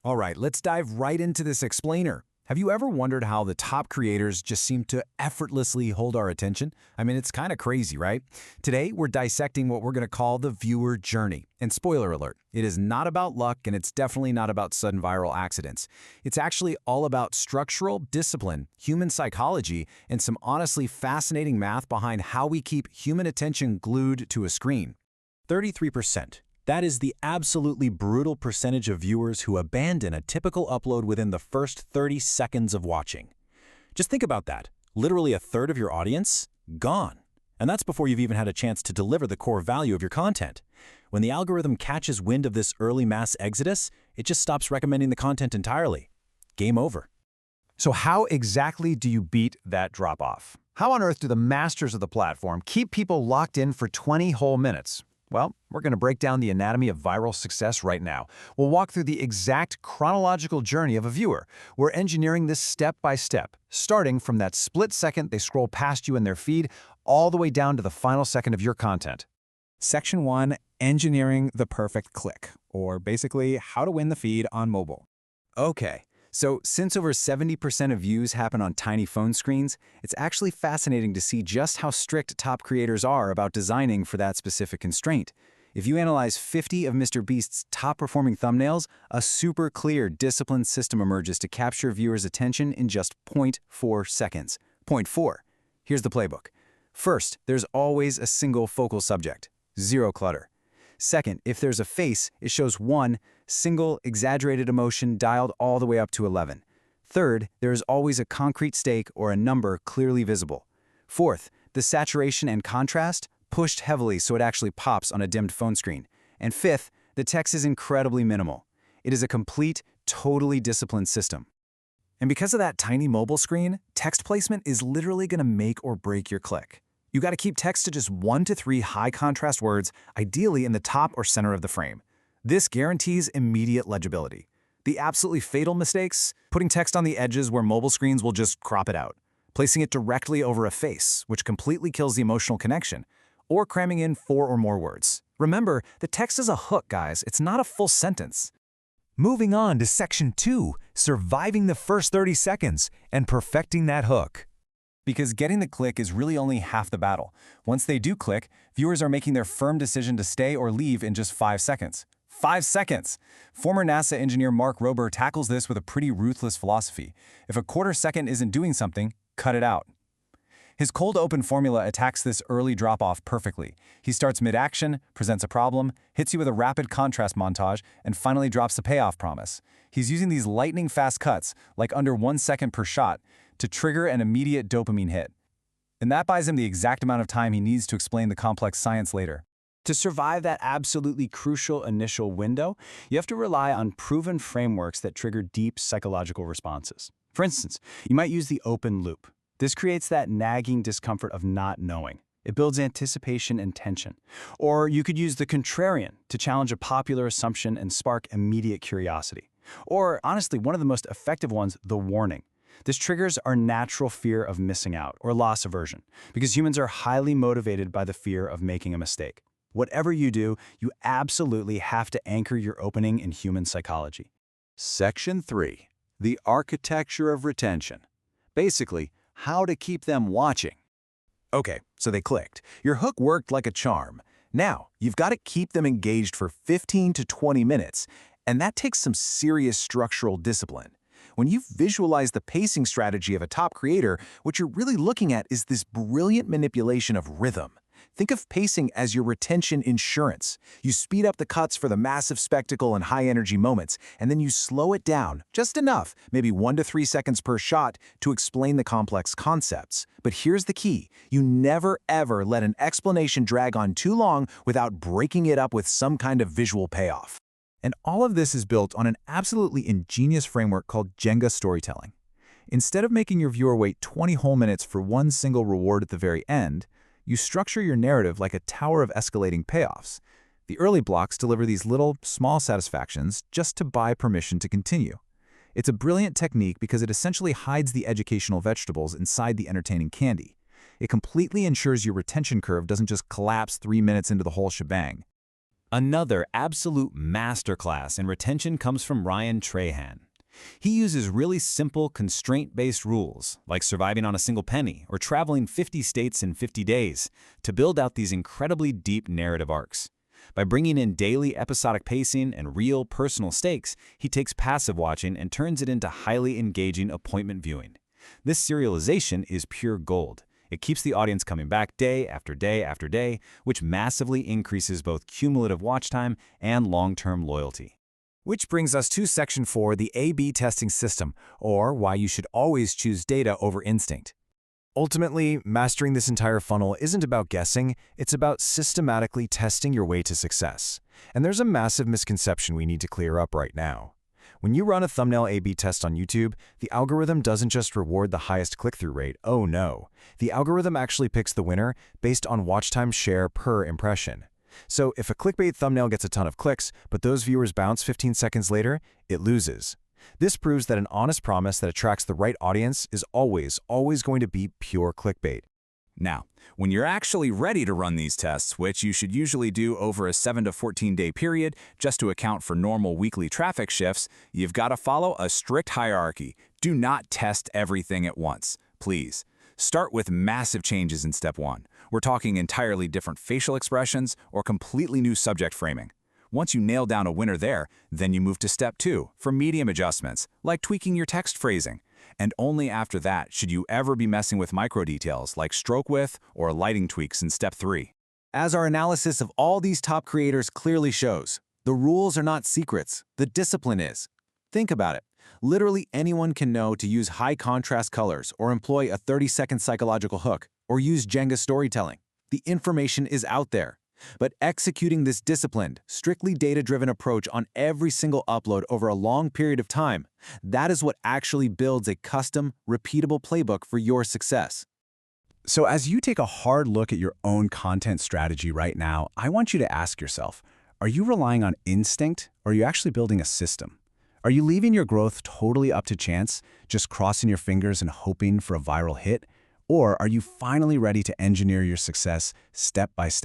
All right, let's dive right into this explainer. Have you ever wondered how the top creators just seem to effortlessly hold our attention? I mean, it's kind of crazy, right? Today, we're dissecting what we're going to call the viewer journey. And spoiler alert, it is not about luck and it's definitely not about sudden viral accidents. It's actually all about structural discipline, human psychology, and some honestly fascinating math behind how we keep human attention glued to a screen. 33%. That is the absolutely brutal percentage of viewers who abandon a typical upload within the first 30 seconds of watching. Just think about that. Literally a third of your audience, gone. And that's before you've even had a chance to deliver the core value of your content. When the algorithm catches wind of this early mass exodus, it just stops recommending the content entirely. Game over. So how exactly do you beat that drop-off? How on earth do the masters of the platform keep people locked in for 20 whole minutes? Well, we're going to break down the anatomy of viral success right now. We'll walk through the exact chronological journey of a viewer. We're engineering this step by step, starting from that split second they scroll past you in their feed, all the way down to the final second of your content. Section 1, Engineering the Perfect Click, or basically how to win the feed on mobile. Okay, so since over 70% of views happen on tiny phone screens, it's actually fascinating to see just how strict top creators are about designing for that specific constraint. If you analyze 50 of Mr. Beast's top-performing thumbnails, a super clear, disciplined system emerges to capture viewers' attention in just 0.4 seconds. Point 4. Here's the playbook. First, there's always a single focal subject. Zero clutter. Second, if there's a face, it shows one single, exaggerated emotion dialed all the way up to 11. Third, there is always a concrete stake or a number clearly visible. Fourth, the saturation and contrast pushed heavily so it actually pops on a dimmed phone screen. And fifth, the text is incredibly minimal. It is a complete, totally disciplined system. And because of that tiny mobile screen, text placement is literally going to make or break your click. You got to keep text to just 1 to 3 high-contrast words, ideally in the top or center of the frame. This guarantees immediate legibility. The absolutely fatal mistakes? Putting text on the edges where mobile screens will just crop it out, placing it directly over a face, which completely kills the emotional connection, or cramming in 4 or more words. Remember, the text is a hook, guys. It's not a full sentence. Moving on to Section 2, surviving the first 30 seconds and perfecting that hook. Because getting the click is really only half the battle. Once they do click, viewers are making their firm decision to stay or leave in just 5 seconds. 5 seconds! Former NASA engineer Mark Rober tackles this with a pretty ruthless philosophy. If a quarter second isn't doing something, cut it out. His cold open formula attacks this early drop-off perfectly. He starts mid-action, presents a problem, hits you with a rapid contrast montage, and finally drops the payoff promise. He's using these lightning-fast cuts, like under 1 second per shot, to trigger an immediate dopamine hit. And that buys him the exact amount of time he needs to explain the complex science later. To survive that absolutely crucial initial window, you have to rely on proven frameworks that trigger deep psychological responses. For instance, you might use the open loop. This creates that nagging discomfort of not knowing. It builds anticipation and tension. Or you could use the contrarian to challenge a popular assumption and spark immediate curiosity. Or, honestly, one of the most effective ones, the warning. This triggers our natural fear of missing out or loss aversion, because humans are highly motivated by the fear of making a mistake. Whatever you do, you absolutely have to anchor your opening in human psychology. Section 3. The architecture of retention. Basically, how to keep them watching. Okay, so they clicked. Your hook worked like a charm. Now, you've got to keep them engaged for 15 to 20 minutes, and that takes some serious structural discipline. When you visualize the pacing strategy of a top creator, what you're really looking at is this brilliant manipulation of rhythm. Think of pacing as your retention insurance. You speed up the cuts for the massive spectacle and high-energy moments, and then you slow it down, just enough, maybe 1 to 3 seconds per shot, to explain the complex concepts. But here's the key. You never, ever let an explanation drag on too long without breaking it up with some kind of visual payoff. And all of this is built on an absolutely ingenious framework called Jenga storytelling. Instead of making your viewer wait 20 whole minutes for one single reward at the very end, you structure your narrative like a tower of escalating payoffs. The early blocks deliver these little, small satisfactions just to buy permission to continue. It's a brilliant technique because it essentially hides the educational vegetables inside the entertaining candy. It completely ensures your retention curve doesn't just collapse 3 minutes into the whole shebang. Another absolute masterclass in retention comes from Ryan Trahan. He uses really simple, constraint-based rules, like surviving on a single penny or traveling 50 states in 50 days, to build out these incredibly deep narrative arcs. By bringing in daily episodic pacing and real personal stakes, he takes passive watching and turns it into highly engaging appointment viewing. This serialization is pure gold. It keeps the audience coming back day after day after day, which massively increases both cumulative watch time and long-term loyalty. Which brings us to Section 4, the A/B testing system, or why you should always choose data over instinct. Ultimately, mastering this entire funnel isn't about guessing, it's about systematically testing your way to success. And there's a massive misconception we need to clear up right now. When you run a thumbnail A/B test on YouTube, the algorithm doesn't just reward the highest click-through rate, oh no. The algorithm actually picks the winner based on watch time share per impression. So if a clickbait thumbnail gets a ton of clicks, but those viewers bounce 15 seconds later, it loses. This proves that an honest promise that attracts the right audience is always going to be pure clickbait. Now, when you're actually ready to run these tests, which you should usually do over a 7 to 14-day period just to account for normal weekly traffic shifts, you've got to follow a strict hierarchy. Do not test everything at once, please. Start with massive changes in Step 1. We're talking entirely different facial expressions or completely new subject framing. Once you nail down a winner there, then you move to Step 2 for medium adjustments, like tweaking your text phrasing. And only after that should you ever be messing with micro details like stroke width or lighting tweaks in Step 3. As our analysis of all these top creators clearly shows, the rules are not secrets, the discipline is. Think about it. Literally anyone can know to use high contrast colors or employ a 30-second psychological hook or use Jenga storytelling. The information is out there. But executing this disciplined, strictly data-driven approach on every single upload over a long period of time, that is what actually builds a custom, repeatable playbook for your success. So as you take a hard look at your own content strategy right now, I want you to ask yourself, are you relying on instinct or are you actually building a system? Are you leaving your growth totally up to chance, just crossing your fingers and hoping for a viral hit? Or are you finally ready to engineer your success step by step?